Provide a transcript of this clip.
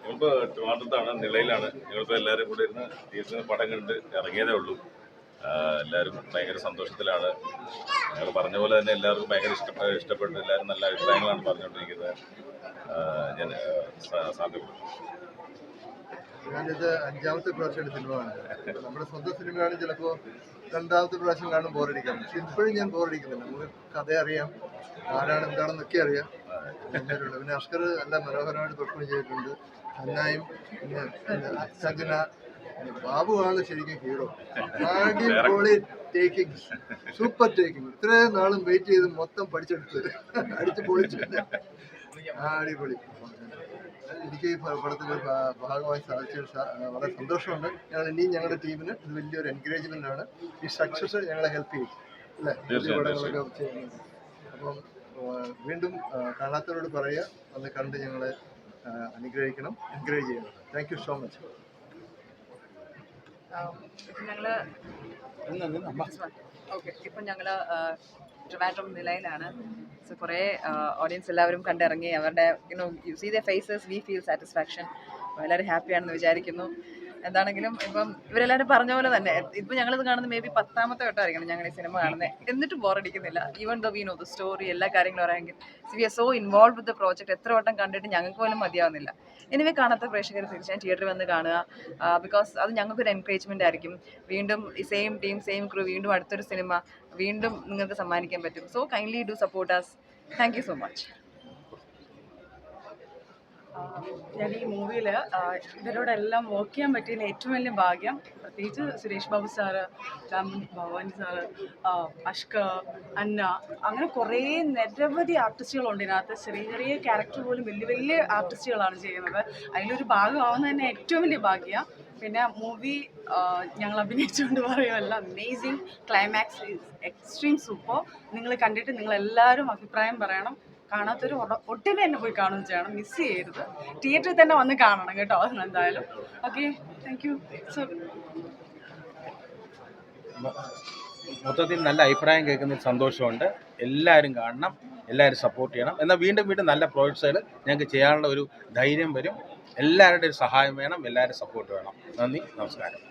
ഞങ്ങളിപ്പോൾ ട്രിവാൻഡ്രത്താണ്, നിളയിലാണ്. ഞങ്ങളിപ്പോൾ എല്ലാവരും കൂടെ ഇരുന്ന് തിയേറ്ററിൽ പടം കണ്ട് ഇറങ്ങിയതേ ഉള്ളൂ. എല്ലാവരും ഭയങ്കര സന്തോഷത്തിലാണ്. ഞങ്ങൾ പറഞ്ഞ പോലെ തന്നെ എല്ലാവർക്കും ഭയങ്കര ഇഷ്ടപ്പെട്ടു. എല്ലാവരും നല്ല അഭിപ്രായങ്ങളാണ് പറഞ്ഞുകൊണ്ടിരിക്കുന്നത്. ഞാൻ സാധ്യത ഞാനിത് 5ാമത്തെ പ്രാവശ്യമാണ് സിനിമ കാണുന്നത്. നമ്മുടെ സ്വന്തം സിനിമയാണ് ചിലപ്പോൾ 2ാമത്തെ പ്രാവശ്യം കാണും ബോറടിക്കാം. പക്ഷെ ഇപ്പോഴും ഞാൻ ബോറടിക്കുന്നില്ല. നമുക്ക് കഥ അറിയാം, ആരാണ് എന്താണെന്നൊക്കെ അറിയാം. എല്ലാവരും പിന്നെ അഷ്കർ നല്ല മനോഹരമായിട്ട് പെർഫോം ചെയ്തിട്ടുണ്ട്. അന്നായും പിന്നെ സജന, ബാബുവാണ് ശരിക്കും ഹീറോ. അടിപൊളി ടേക്കിംഗ്, സൂപ്പർ ടേക്കിംഗ്. ഇത്രയും നാളും വെയിറ്റ് ചെയ്ത് മൊത്തം പഠിച്ചെടുത്ത് അടിച്ച് പൊളിച്ചിട്ട് അടിപൊളി. എനിക്ക് ഈ പടത്തിൽ ഭാഗമായി സാധിച്ചതിൽ വളരെ സന്തോഷമുണ്ട്. ഇനിയും ഞങ്ങളുടെ ടീമിന് ഇത് വലിയൊരു എൻകറേജ്മെന്റ് ആണ്. ഈ സക്സസ് ഞങ്ങളെ ഹെൽപ്പ് ചെയ്യും അല്ലേ, വലിയ പടങ്ങളൊക്കെ ചെയ്യുന്നത്. അപ്പം വീണ്ടും കാണാത്തവരോട് പറയുക, വന്ന് കണ്ട് ഞങ്ങളെ അനുഗ്രഹിക്കണം, എൻകറേജ് ചെയ്യണം. Thank you so much. ഇപ്പം ഞങ്ങൾ ട്രിവാൻഡ്രം നിലയിലാണ്. സോ കുറേ ഓഡിയൻസ് എല്ലാവരും കണ്ടിറങ്ങി. അവരുടെ you see the faces, we feel satisfaction. എല്ലാവരും ഹാപ്പിയാണെന്ന് വിചാരിക്കുന്നു. എന്താണെങ്കിലും ഇപ്പം ഇവരെല്ലാവരും പറഞ്ഞ പോലെ തന്നെ ഇപ്പം ഞങ്ങളിത് കാണുന്നത് മേ ബി 10ാമത്തെ വട്ടമായിരിക്കണം ഞങ്ങൾ ഈ സിനിമ കാണുന്നത്. എന്നിട്ടും ബോറടിക്കുന്നില്ല. Even though we know the story, എല്ലാ കാര്യങ്ങളും അറിയാമെങ്കിൽ we are so involve with the project. എത്ര വട്ടം കണ്ടിട്ട് ഞങ്ങൾക്ക് പോലും മതിയാവുന്നില്ല. എനിവേ കാണാത്ത പ്രേക്ഷകർ തീർച്ചയായും തിയേറ്ററിൽ വന്ന് കാണുക. ബിക്കോസ് അത് ഞങ്ങൾക്കൊരു എൻകറേജ്മെൻ്റ് ആയിരിക്കും. വീണ്ടും ഈ സെയിം ടീം, സെയിം ക്രൂ, വീണ്ടും അടുത്തൊരു സിനിമ വീണ്ടും നിങ്ങൾക്ക് സമ്മാനിക്കാൻ പറ്റും. So kindly do support us. Thank you so much. ഞാൻ ഈ മൂവിയിൽ ഇവരോടെല്ലാം വർക്ക് ചെയ്യാൻ പറ്റിയതിൽ ഏറ്റവും വലിയ ഭാഗ്യം, പ്രത്യേകിച്ച് സുരേഷ് ബാബു സാറ്, ഭവാനി സാറ്, അഷ്കർ, അന്ന, അങ്ങനെ കുറേ നിരവധി ആർട്ടിസ്റ്റുകളുണ്ട് ഇതിനകത്ത്. ചെറിയ ചെറിയ ക്യാരക്ടർ പോലും വലിയ വലിയ ആർട്ടിസ്റ്റുകളാണ് ചെയ്യുന്നത്. അതിലൊരു ഭാഗമാവുന്നത് തന്നെ ഏറ്റവും വലിയ ഭാഗ്യമാണ്. പിന്നെ മൂവി ഞങ്ങൾ അഭിനയിച്ചുകൊണ്ട് പറയുമല്ല, amazing climax is extreme super. നിങ്ങൾ കണ്ടിട്ട് നിങ്ങളെല്ലാവരും അഭിപ്രായം പറയണം. കാണാത്തൊരു ഒട്ടിനെ തന്നെ പോയി കാണുകയും ചെയ്യണം, മിസ് ചെയ്യരുത്. തിയേറ്ററിൽ തന്നെ വന്ന് കാണണം കേട്ടോ എന്തായാലും. Okay, thank you. മൊത്തത്തിൽ നല്ല അഭിപ്രായം കേൾക്കുന്നതിൽ സന്തോഷമുണ്ട്. എല്ലാവരും കാണണം, എല്ലാവരും സപ്പോർട്ട് ചെയ്യണം. എന്നാൽ വീണ്ടും വീണ്ടും നല്ല പ്രോജക്ട്സുകൾ ഞങ്ങൾക്ക് ചെയ്യാനുള്ള ഒരു ധൈര്യം വരും. എല്ലാവരുടെയും സഹായം വേണം, എല്ലാവരും സപ്പോർട്ട് വേണം. നന്ദി, നമസ്കാരം.